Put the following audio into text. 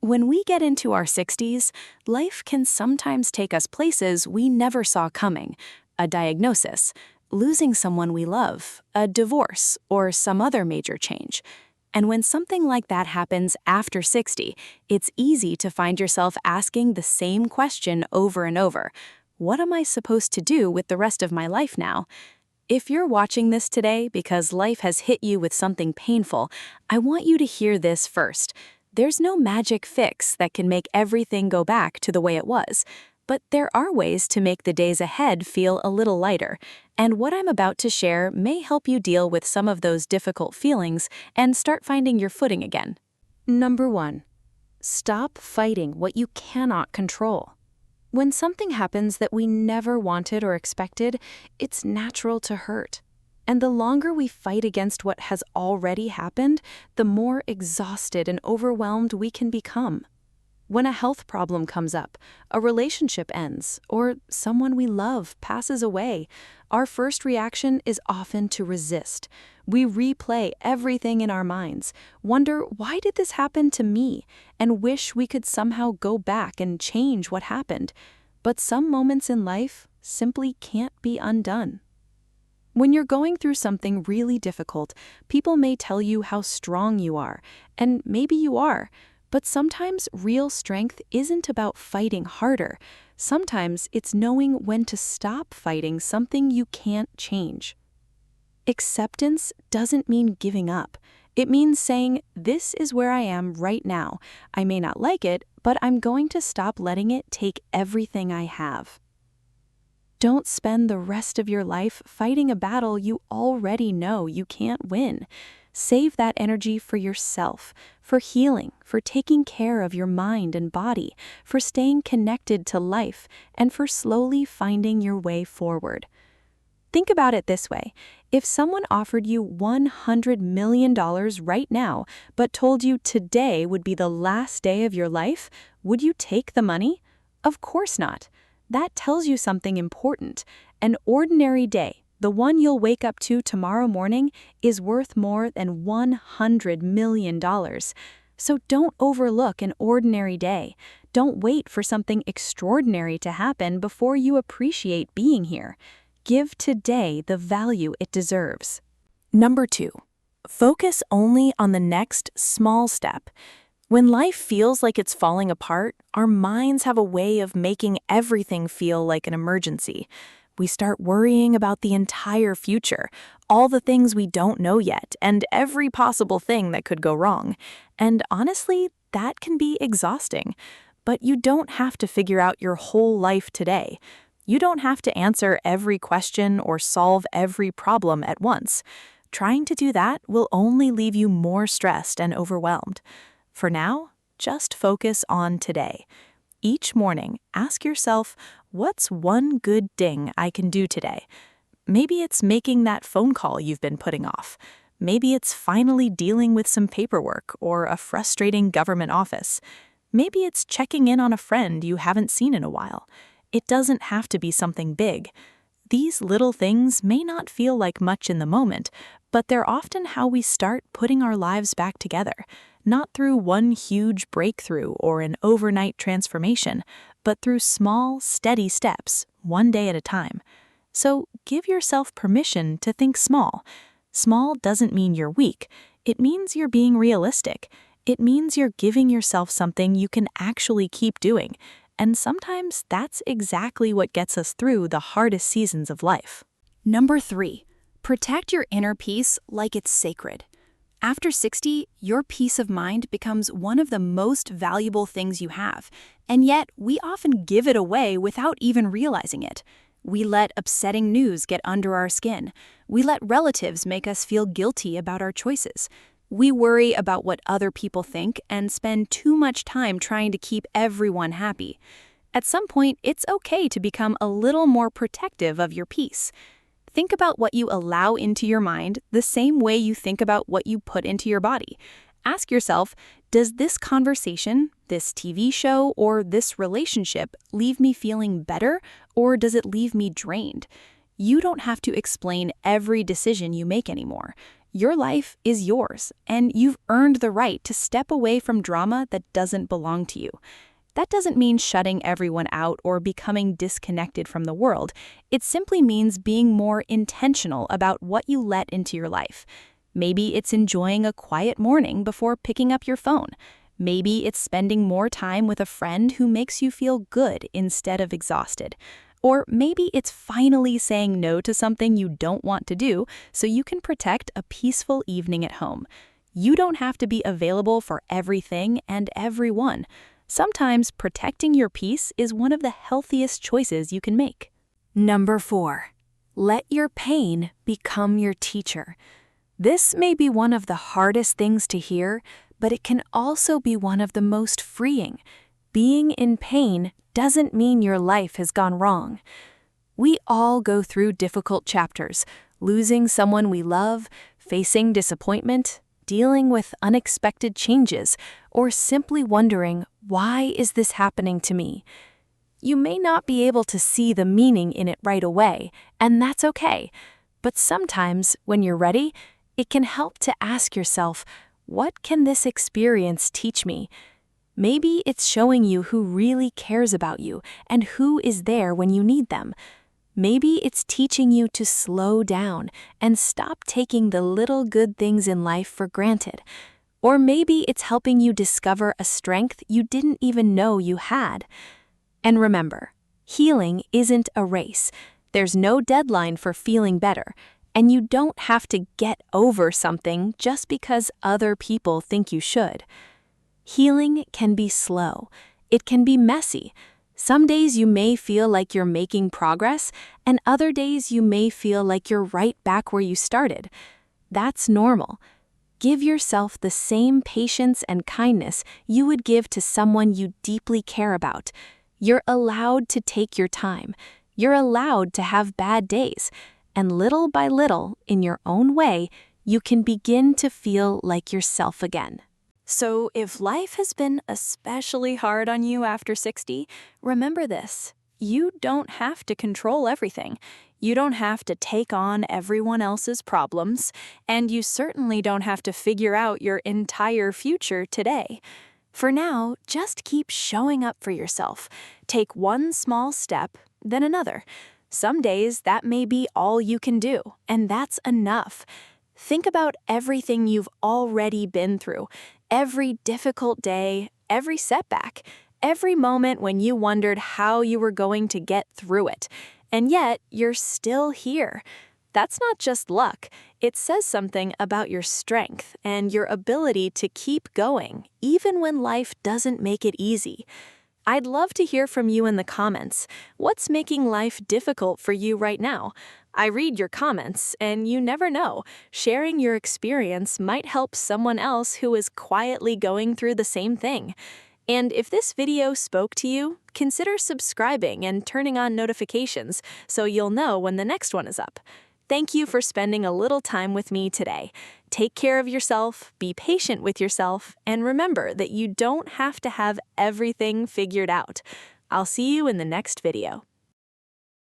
When we get into our 60s, life can sometimes take us places we never saw coming. A diagnosis, losing someone we love, a divorce, or some other major change. And when something like that happens after 60, it's easy to find yourself asking the same question over and over. What am I supposed to do with the rest of my life now? If you're watching this today because life has hit you with something painful, I want you to hear this first. There's no magic fix that can make everything go back to the way it was, but there are ways to make the days ahead feel a little lighter, and what I'm about to share may help you deal with some of those difficult feelings and start finding your footing again. Number 1. Stop fighting what you cannot control. When something happens that we never wanted or expected, it's natural to hurt. And the longer we fight against what has already happened, the more exhausted and overwhelmed we can become. When a health problem comes up, a relationship ends, or someone we love passes away, our first reaction is often to resist. We replay everything in our minds, wonder, why did this happen to me, and wish we could somehow go back and change what happened. But some moments in life simply can't be undone. When you're going through something really difficult, people may tell you how strong you are, and maybe you are, but sometimes real strength isn't about fighting harder. Sometimes it's knowing when to stop fighting something you can't change. Acceptance doesn't mean giving up. It means saying, this is where I am right now. I may not like it, but I'm going to stop letting it take everything I have. Don't spend the rest of your life fighting a battle you already know you can't win. Save that energy for yourself, for healing, for taking care of your mind and body, for staying connected to life, and for slowly finding your way forward. Think about it this way. If someone offered you $100 million right now, but told you today would be the last day of your life, would you take the money? Of course not. That tells you something important. An ordinary day, the one you'll wake up to tomorrow morning, is worth more than $100 million. So don't overlook an ordinary day. Don't wait for something extraordinary to happen before you appreciate being here. Give today the value it deserves. Number 2. Focus only on the next small step. When life feels like it's falling apart, our minds have a way of making everything feel like an emergency. We start worrying about the entire future, all the things we don't know yet, and every possible thing that could go wrong. And honestly, that can be exhausting. But you don't have to figure out your whole life today. You don't have to answer every question or solve every problem at once. Trying to do that will only leave you more stressed and overwhelmed. For now, just focus on today. Each morning, ask yourself, what's one good thing I can do today? Maybe it's making that phone call you've been putting off. Maybe it's finally dealing with some paperwork or a frustrating government office. Maybe it's checking in on a friend you haven't seen in a while. It doesn't have to be something big. These little things may not feel like much in the moment, but they're often how we start putting our lives back together. Not through one huge breakthrough or an overnight transformation, but through small, steady steps, one day at a time. So give yourself permission to think small. Small doesn't mean you're weak. It means you're being realistic. It means you're giving yourself something you can actually keep doing. And sometimes that's exactly what gets us through the hardest seasons of life. Number 3. Protect your inner peace like it's sacred. After 60, your peace of mind becomes one of the most valuable things you have, and yet we often give it away without even realizing it. We let upsetting news get under our skin. We let relatives make us feel guilty about our choices. We worry about what other people think and spend too much time trying to keep everyone happy. At some point, it's okay to become a little more protective of your peace. Think about what you allow into your mind the same way you think about what you put into your body. Ask yourself, does this conversation, this TV show, or this relationship leave me feeling better, or does it leave me drained? You don't have to explain every decision you make anymore. Your life is yours, and you've earned the right to step away from drama that doesn't belong to you. That doesn't mean shutting everyone out or becoming disconnected from the world. It simply means being more intentional about what you let into your life. Maybe it's enjoying a quiet morning before picking up your phone. Maybe it's spending more time with a friend who makes you feel good instead of exhausted. Or maybe it's finally saying no to something you don't want to do so you can protect a peaceful evening at home. You don't have to be available for everything and everyone. Sometimes protecting your peace is one of the healthiest choices you can make. Number 4. Let your pain become your teacher. This may be one of the hardest things to hear, but it can also be one of the most freeing. Being in pain doesn't mean your life has gone wrong. We all go through difficult chapters, losing someone we love, facing disappointment, dealing with unexpected changes, or simply wondering, why is this happening to me? You may not be able to see the meaning in it right away, and that's okay. But sometimes, when you're ready, it can help to ask yourself, what can this experience teach me? Maybe it's showing you who really cares about you and who is there when you need them. Maybe it's teaching you to slow down and stop taking the little good things in life for granted. Or maybe it's helping you discover a strength you didn't even know you had. And remember, healing isn't a race. There's no deadline for feeling better, and you don't have to get over something just because other people think you should. Healing can be slow. It can be messy. Some days you may feel like you're making progress, and other days you may feel like you're right back where you started. That's normal. Give yourself the same patience and kindness you would give to someone you deeply care about. You're allowed to take your time. You're allowed to have bad days. And little by little, in your own way, you can begin to feel like yourself again. So if life has been especially hard on you after 60, remember this. You don't have to control everything. You don't have to take on everyone else's problems, and you certainly don't have to figure out your entire future today. For now, just keep showing up for yourself. Take one small step, then another. Some days that may be all you can do, and that's enough. Think about everything you've already been through, every difficult day, every setback, every moment when you wondered how you were going to get through it. And yet, you're still here. That's not just luck. It says something about your strength and your ability to keep going, even when life doesn't make it easy. I'd love to hear from you in the comments. What's making life difficult for you right now? I read your comments, and you never know. Sharing your experience might help someone else who is quietly going through the same thing. And if this video spoke to you, consider subscribing and turning on notifications so you'll know when the next one is up. Thank you for spending a little time with me today. Take care of yourself, be patient with yourself, and remember that you don't have to have everything figured out. I'll see you in the next video.